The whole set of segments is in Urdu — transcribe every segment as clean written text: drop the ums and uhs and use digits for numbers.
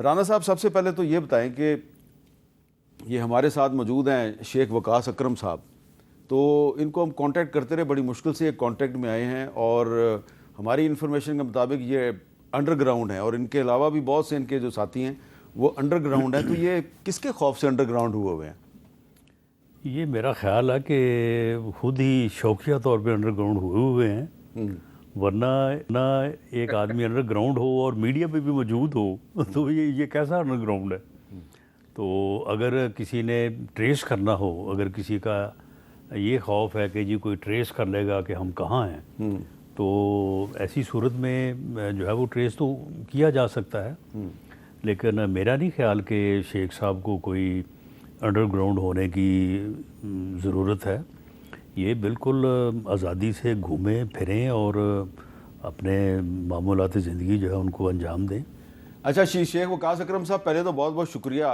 رانا صاحب سب سے پہلے تو یہ بتائیں کہ یہ ہمارے ساتھ موجود ہیں شیخ وقاص اکرم صاحب، تو ان کو ہم کانٹیکٹ کرتے رہے، بڑی مشکل سے یہ کانٹیکٹ میں آئے ہیں، اور ہماری انفارمیشن کے مطابق یہ انڈر گراؤنڈ ہیں، اور ان کے علاوہ بھی بہت سے ان کے جو ساتھی ہیں وہ انڈر گراؤنڈ ہیں. تو یہ کس کے خوف سے انڈر گراؤنڈ ہوئے ہیں؟ یہ میرا خیال ہے کہ خود ہی شوقیہ طور پہ انڈر گراؤنڈ ہوئے ہیں، ورنہ نہ ایک آدمی انڈر گراؤنڈ ہو اور میڈیا پہ بھی موجود ہو تو یہ کیسا انڈر گراؤنڈ ہے؟ تو اگر کسی نے ٹریس کرنا ہو، اگر کسی کا یہ خوف ہے کہ جی کوئی ٹریس کر لے گا کہ ہم کہاں ہیں، تو ایسی صورت میں جو ہے وہ ٹریس تو کیا جا سکتا ہے، لیکن میرا نہیں خیال کہ شیخ صاحب کو کوئی انڈر گراؤنڈ ہونے کی ضرورت ہے. یہ بالکل آزادی سے گھومیں پھریں اور اپنے معمولات زندگی جو ہے ان کو انجام دیں. اچھا شیخ وقاص اکرم صاحب، پہلے تو بہت بہت شکریہ،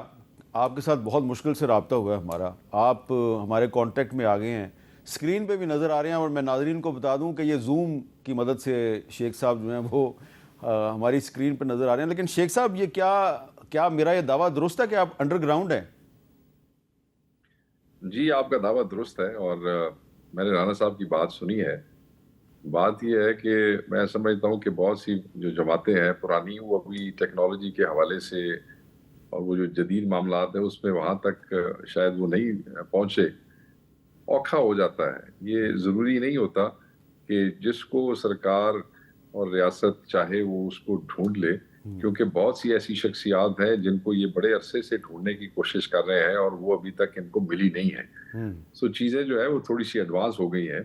آپ کے ساتھ بہت مشکل سے رابطہ ہوا ہے ہمارا، آپ ہمارے کانٹیکٹ میں آ گئے ہیں، اسکرین پہ بھی نظر آ رہے ہیں، اور میں ناظرین کو بتا دوں کہ یہ زوم کی مدد سے شیخ صاحب جو ہیں وہ ہماری اسکرین پہ نظر آ رہے ہیں. لیکن شیخ صاحب، یہ کیا میرا یہ دعویٰ درست ہے کہ آپ انڈر گراؤنڈ ہیں؟ جی، آپ کا دعویٰ درست ہے، اور میں نے رانا صاحب کی بات سنی ہے. بات یہ ہے کہ میں سمجھتا ہوں کہ بہت سی جو جماعتیں ہیں پرانی، وہ ابھی ٹیکنالوجی کے حوالے سے اور وہ جو جدید معاملات ہیں اس میں وہاں تک شاید وہ نہیں پہنچے. اوکھا ہو جاتا ہے. یہ ضروری نہیں ہوتا کہ جس کو سرکار اور ریاست چاہے وہ اس کو ڈھونڈ لے، کیونکہ بہت سی ایسی شخصیات ہیں جن کو یہ بڑے عرصے سے ڈھونڈنے کی کوشش کر رہے ہیں اور وہ ابھی تک ان کو ملی نہیں ہے. سو چیزیں جو ہے وہ تھوڑی سی ایڈوانس ہو گئی ہیں.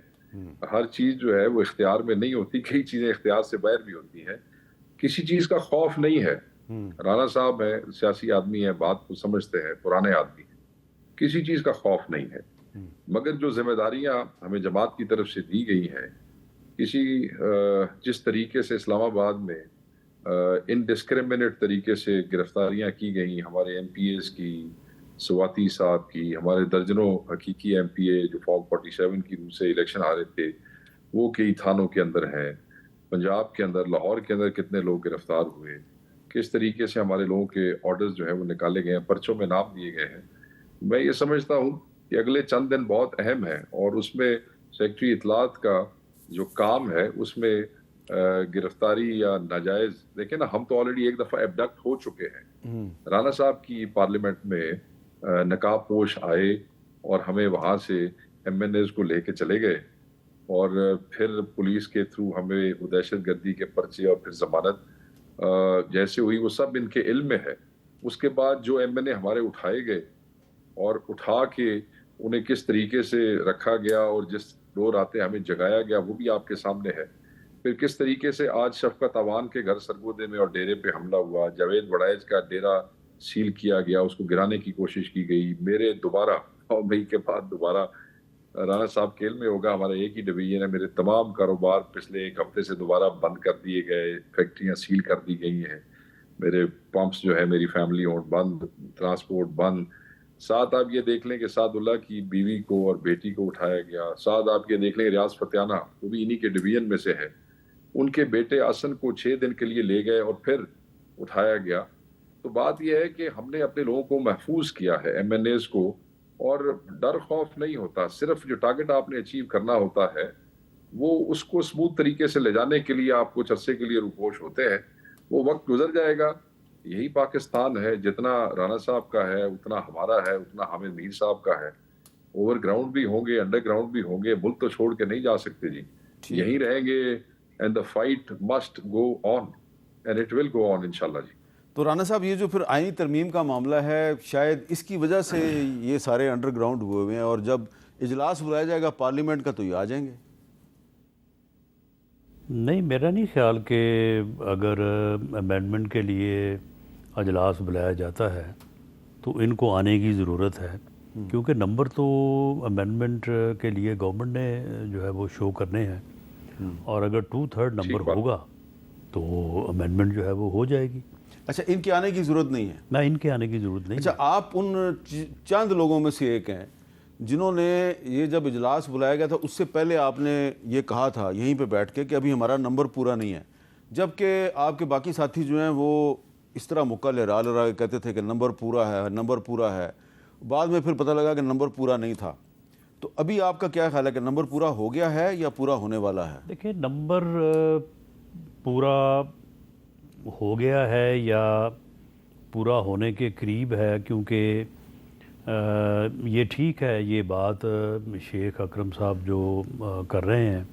ہر چیز جو ہے وہ اختیار میں نہیں ہوتی، کئی چیزیں اختیار سے باہر بھی ہوتی ہیں. کسی چیز کا خوف نہیں ہے. رانا صاحب ہیں، سیاسی آدمی ہیں، بات کو سمجھتے ہیں، پرانے آدمی ہیں، کسی چیز کا خوف نہیں ہے. مگر جو ذمہ داریاں ہمیں جماعت کی طرف سے دی گئی ہیں، جس طریقے سے اسلام آباد میں انڈسکریمنیٹ طریقے سے گرفتاریاں کی گئیں، ہمارے ایم پی ایز کی، سواتی صاحب کی، ہمارے درجنوں حقیقی ایم پی اے جو فارم 47 کی روح سے الیکشن ہارے تھے، وہ کئی تھانوں کے اندر ہیں. پنجاب کے اندر، لاہور کے اندر کتنے لوگ گرفتار ہوئے، کس طریقے سے ہمارے لوگوں کے آرڈرز جو ہیں وہ نکالے گئے ہیں، پرچوں میں نام دیے گئے ہیں. میں یہ سمجھتا ہوں کہ اگلے چند دن بہت اہم ہیں، اور اس میں سیکٹری اطلاعات کا جو کام ہے اس میں گرفتاری یا ناجائز، دیکھیں نا، ہم تو آلریڈی ایک دفعہ ایبڈکٹ ہو چکے ہیں. رانا صاحب کی پارلیمنٹ میں نقاب پوش آئے اور ہمیں وہاں سے ایم این ایز کو لے کے چلے گئے، اور پھر پولیس کے تھرو ہمیں وہ دہشت گردی کے پرچے اور پھر ضمانت جیسے ہوئی، وہ سب ان کے علم میں ہے. اس کے بعد جو ایم این اے ہمارے اٹھائے گئے اور اٹھا کے انہیں کس طریقے سے رکھا گیا اور جس دو راتیں ہمیں جگایا گیا وہ بھی آپ کے سامنے ہے. پھر کس طریقے سے آج شفقت عوان کے گھر سرگودے میں اور ڈیرے پہ حملہ ہوا، جاوید وڑائج کا ڈیرا سیل کیا گیا، اس کو گرانے کی کوشش کی گئی. میرے دوبارہ 9 مئی کے بعد دوبارہ رانا صاحب کیل میں ہوگا، ہمارا ایک ہی ڈویژن ہے، میرے تمام کاروبار پچھلے ایک ہفتے سے دوبارہ بند کر دیے گئے، فیکٹریاں سیل کر دی گئی ہیں، میرے پمپس جو ہے میری فیملی اور بند، ٹرانسپورٹ بند. ساتھ آپ یہ دیکھ لیں کہ سعد اللہ کی بیوی کو اور بیٹی کو اٹھایا گیا. ساتھ آپ یہ دیکھ لیں ریاض فتیانہ، وہ بھی انہی کے ڈویژن میں سے ہے، ان کے بیٹے حسن کو 6 دن کے لیے لے گئے اور پھر اٹھایا گیا. تو بات یہ ہے کہ ہم نے اپنے لوگوں کو محفوظ کیا ہے، ایم این ایز کو، اور ڈر خوف نہیں ہوتا. صرف جو ٹارگٹ آپ نے اچیو کرنا ہوتا ہے وہ اس کو اسموتھ طریقے سے لے جانے کے لیے آپ کچھ عرصے کے لیے روپوش ہوتے ہیں. وہ وقت گزر جائے گا. یہی پاکستان ہے، جتنا رانا صاحب کا ہے اتنا ہمارا ہے، اتنا حامد میر صاحب کا ہے. اوور گراؤنڈ بھی ہوں گے، انڈر گراؤنڈ بھی ہوں گے، ملک تو چھوڑ کے نہیں جا سکتے جی، یہیں رہیں گے. and the fight must go on and it will go on انشاءاللہ جی. تو رانا صاحب، یہ جو پھر آئینی ترمیم کا معاملہ ہے، شاید اس کی وجہ سے یہ سارے انڈر گراؤنڈ ہوئے ہیں، اور جب اجلاس بلایا جائے گا پارلیمنٹ کا تو یہ آ جائیں گے. نہیں، میرا نہیں خیال کہ اگر امینڈمنٹ کے لیے اجلاس بلایا جاتا ہے تو ان کو آنے کی ضرورت ہے، کیونکہ نمبر تو امینڈمنٹ کے لیے گورنمنٹ نے جو ہے وہ شو کرنے ہیں، اور اگر 2/3 نمبر ہوگا تو امینڈمنٹ جو ہے وہ ہو جائے گی. اچھا، ان کے آنے کی ضرورت نہیں ہے؟ نہ، ان کے آنے کی ضرورت نہیں. اچھا، آپ ان چند لوگوں میں سے ایک ہیں جنہوں نے یہ جب اجلاس بلایا گیا تھا اس سے پہلے آپ نے یہ کہا تھا یہیں پہ بیٹھ کے کہ ابھی ہمارا نمبر پورا نہیں ہے، جبکہ آپ کے باقی ساتھی جو ہیں وہ اس طرح مکہ لہرا لہرا کے کہتے تھے کہ نمبر پورا ہے، نمبر پورا ہے، بعد میں پھر پتہ لگا کہ نمبر پورا نہیں تھا. تو ابھی آپ کا کیا خیال ہے کہ نمبر پورا ہو گیا ہے یا پورا ہونے والا ہے؟ دیکھیں نمبر پورا ہو گیا ہے یا پورا ہونے کے قریب ہے، کیونکہ یہ ٹھیک ہے یہ بات شیخ اکرم صاحب جو کر رہے ہیں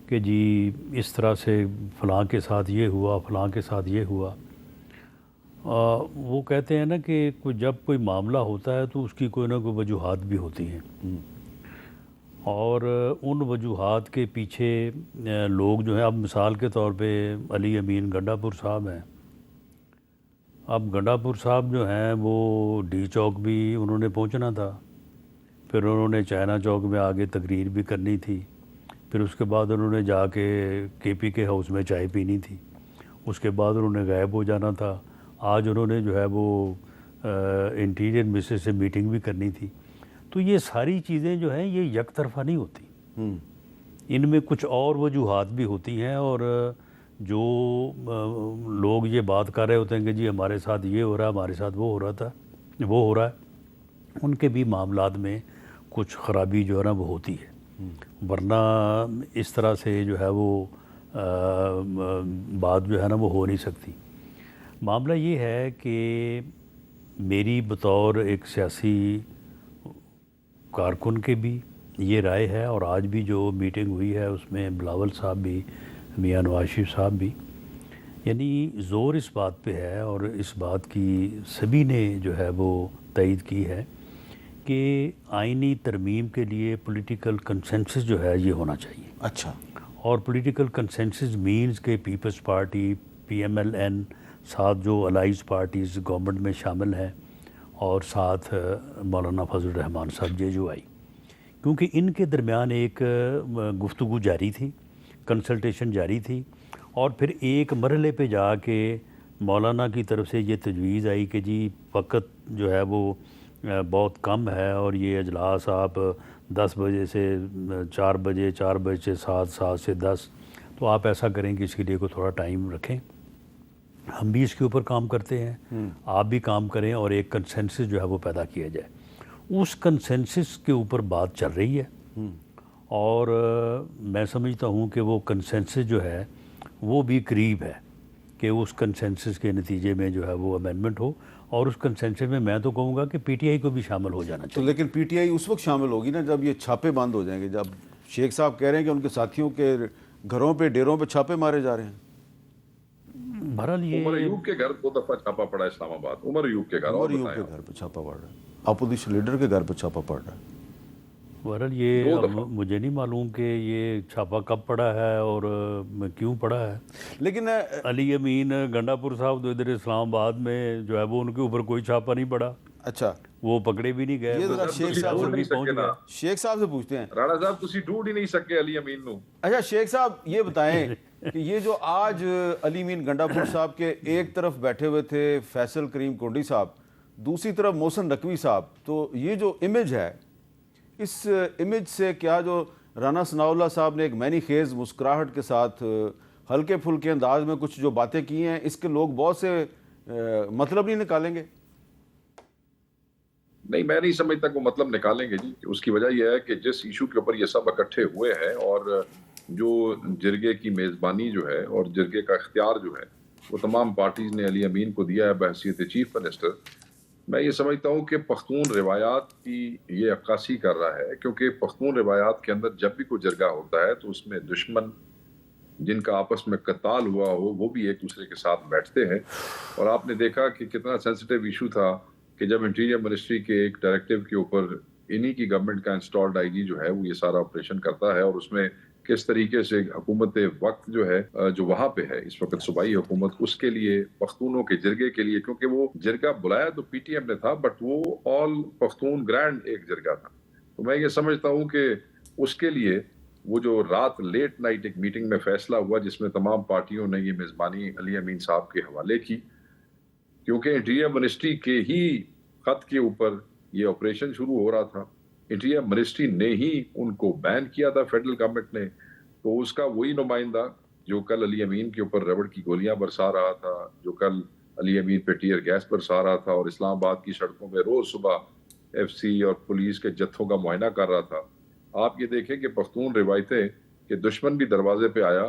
کہ جی اس طرح سے فلاں کے ساتھ یہ ہوا، فلاں کے ساتھ یہ ہوا. وہ کہتے ہیں نا کہ جب کوئی معاملہ ہوتا ہے تو اس کی کوئی نہ کوئی وجوہات بھی ہوتی ہیں، اور ان وجوہات کے پیچھے لوگ جو ہیں، اب مثال کے طور پہ علی امین گنڈا پور صاحب ہیں. اب گنڈا پور صاحب جو ہیں وہ ڈی چوک بھی انہوں نے پہنچنا تھا، پھر انہوں نے چائنا چوک میں آگے تقریر بھی کرنی تھی، پھر اس کے بعد انہوں نے جا کے پی کے ہاؤس میں چائے پینی تھی، اس کے بعد انہوں نے غائب ہو جانا تھا. آج انہوں نے جو ہے وہ انٹیریئر منسٹر سے میٹنگ بھی کرنی تھی. تو یہ ساری چیزیں جو ہیں یہ یک طرفہ نہیں ہوتی، ان میں کچھ اور وجوہات بھی ہوتی ہیں، اور جو لوگ یہ بات کر رہے ہوتے ہیں کہ جی ہمارے ساتھ یہ ہو رہا ہے، ہمارے ساتھ وہ ہو رہا ہے، ان کے بھی معاملات میں کچھ خرابی جو ہے نا وہ ہوتی ہے. ورنہ اس طرح سے جو ہے وہ بات جو ہے نا وہ ہو نہیں سکتی. معاملہ یہ ہے کہ میری بطور ایک سیاسی کارکن کے بھی یہ رائے ہے، اور آج بھی جو میٹنگ ہوئی ہے اس میں بلاول صاحب بھی، میاں نواز شریف صاحب بھی، یعنی زور اس بات پہ ہے اور اس بات کی سبھی نے جو ہے وہ تائید کی ہے کہ آئینی ترمیم کے لیے پولیٹیکل کنسنسس جو ہے یہ ہونا چاہیے. اچھا. اور پولیٹیکل کنسنسس مینز کہ Peoples Party, P M L N, ساتھ جو الائز پارٹیز گورنمنٹ میں شامل ہیں، اور ساتھ مولانا فضل الرحمان صاحب JUI، کیونکہ ان کے درمیان ایک گفتگو جاری تھی، کنسلٹیشن جاری تھی، اور پھر ایک مرحلے پہ جا کے مولانا کی طرف سے یہ تجویز آئی کہ جی وقت جو ہے وہ بہت کم ہے، اور یہ اجلاس آپ 10 بجے سے 4 بجے، 4 بجے سے 7، 7 سے 10، تو آپ ایسا کریں کہ اس کے لیے کوئی تھوڑا ٹائم رکھیں. ہم بھی اس کے اوپر کام کرتے ہیں، آپ بھی کام کریں، اور ایک کنسنسس جو ہے وہ پیدا کیا جائے. اس کنسنسس کے اوپر بات چل رہی ہے، اور میں سمجھتا ہوں کہ وہ کنسنسس جو ہے وہ بھی قریب ہے کہ اس کنسنسس کے نتیجے میں جو ہے وہ امینڈمنٹ ہو. اور اس کنسنسس میں میں تو کہوں گا کہ PTI کو بھی شامل ہو جانا تو چاہیے. لیکن PTI اس وقت شامل ہوگی نا جب یہ چھاپے بند ہو جائیں گے، جب شیخ صاحب کہہ رہے ہیں کہ ان کے ساتھیوں کے گھروں پہ، ڈیروں پہ چھاپے مارے جا رہے ہیں. بہرحال یہ عمر ایوب کے گھر 2 دفعہ چھاپا پڑا اسلام آباد، عمر ایوب کے گھر. عمر ایوب کے گھر پہ چھاپا پڑ رہا ہے، اپوزیشن لیڈر کے گھر پہ چھاپا پڑ رہا ہے. بہرحال یہ مجھے نہیں معلوم کہ یہ چھاپا کب پڑا ہے اور کیوں پڑا ہے. لیکن علی امین گنڈا پور صاحب تو ادھر اسلام آباد میں جو ہے وہ ان کے اوپر کوئی چھاپا نہیں پڑا. اچھا، وہ پکڑے بھی نہیں گئے، یہ ذرا شیخ صاحب سے بھی پہنچ گئے. شیخ صاحب سے پوچھتے ہیں. رانا صاحب تسی ڈھونڈ ہی نہیں سکے علی امین نو. اچھا شیخ صاحب یہ بتائیں کہ یہ جو آج علی امین گنڈا پور صاحب کے ایک طرف بیٹھے ہوئے تھے فیصل کریم کونڈی صاحب، دوسری طرف محسن نقوی صاحب، تو یہ جو امیج ہے، اس امیج سے کیا جو رانا ثناء اللہ صاحب نے ایک معنی خیز مسکراہٹ کے ساتھ ہلکے پھلکے انداز میں کچھ جو باتیں کی ہیں، اس کے لوگ بہت سے مطلب نہیں نکالیں گے؟ نہیں، میں نہیں سمجھتا کہ مطلب نکالیں گے جی. اس کی وجہ یہ ہے کہ جس ایشو کے اوپر یہ سب اکٹھے ہوئے ہیں، اور جو جرگے کی میزبانی جو ہے اور جرگے کا اختیار جو ہے وہ تمام پارٹیز نے علی امین کو دیا ہے بحیثیت چیف منسٹر. میں یہ سمجھتا ہوں کہ پختون روایات کی یہ عکاسی کر رہا ہے، کیونکہ پختون روایات کے اندر جب بھی کوئی جرگہ ہوتا ہے تو اس میں دشمن جن کا آپس میں قتال ہوا ہو وہ بھی ایک دوسرے کے ساتھ بیٹھتے ہیں. اور آپ نے دیکھا کہ کتنا سینسیٹیو ایشو تھا کہ جب انٹیریئر منسٹری کے ایک ڈائریکٹیو کے اوپر انہی کی گورنمنٹ کا انسٹالڈ IG جو ہے وہ یہ سارا آپریشن کرتا ہے، اور اس میں کس طریقے سے حکومت وقت جو ہے جو وہاں پہ ہے اس وقت صوبائی حکومت، اس کے لیے پختونوں کے جرگے کے لیے، کیونکہ وہ جرگہ بلایا تو PTM نے تھا بٹ وہ آل پختون گرینڈ ایک جرگہ تھا. تو میں یہ سمجھتا ہوں کہ اس کے لیے وہ جو رات لیٹ نائٹ ایک میٹنگ میں فیصلہ ہوا جس میں تمام پارٹیوں نے یہ میزبانی علی امین صاحب کے حوالے کی، کیونکہ انٹیریئر منسٹری کے ہی خط کے اوپر یہ آپریشن شروع ہو رہا تھا. انٹیریئر منسٹری نے ہی ان کو بین کیا تھا فیڈرل گورنمنٹ نے. تو اس کا وہی نمائندہ جو کل علی امین کے اوپر ربڑ کی گولیاں برسا رہا تھا، جو کل علی امین پہ ٹیئر گیس برسا رہا تھا اور اسلام آباد کی سڑکوں پہ روز صبح ایف سی اور پولیس کے جتھوں کا معائنہ کر رہا تھا. آپ یہ دیکھیں کہ پختون روایتیں کہ دشمن بھی دروازے پہ آیا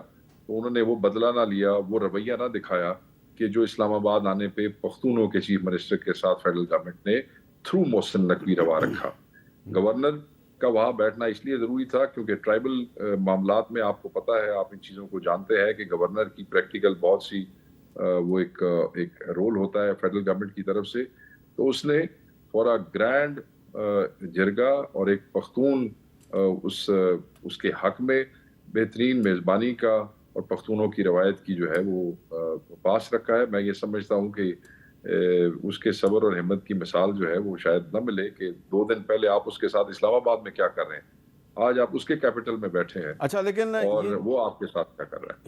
تو انہوں نے وہ بدلہ نہ لیا, وہ رویہ نہ دکھایا کہ جو اسلام آباد آنے پہ پختونوں کے چیف منسٹر کے ساتھ فیڈرل گورنمنٹ نے تھرو محسن نقوی روا رکھا. گورنر کا وہاں بیٹھنا اس لیے ضروری تھا کیونکہ ٹرائبل معاملات میں آپ کو پتہ ہے, آپ ان چیزوں کو جانتے ہیں کہ گورنر کی پریکٹیکل بہت سی وہ ایک رول ہوتا ہے فیڈرل گورنمنٹ کی طرف سے. تو اس نے فور اے گرینڈ جرگا اور ایک پختون اس کے حق میں بہترین میزبانی کا اور پختونوں کی روایت کی جو ہے وہ پاس رکھا ہے. میں یہ سمجھتا ہوں کہ اس کے صبر اور ہمت کی مثال جو ہے وہ شاید نہ ملے کہ 2 دن پہلے آپ اس کے ساتھ اسلام آباد میں کیا کر رہے ہیں, آج آپ اس کے کیپٹل میں بیٹھے ہیں. اچھا لیکن اور وہ آپ کے ساتھ کیا کر رہا ہے.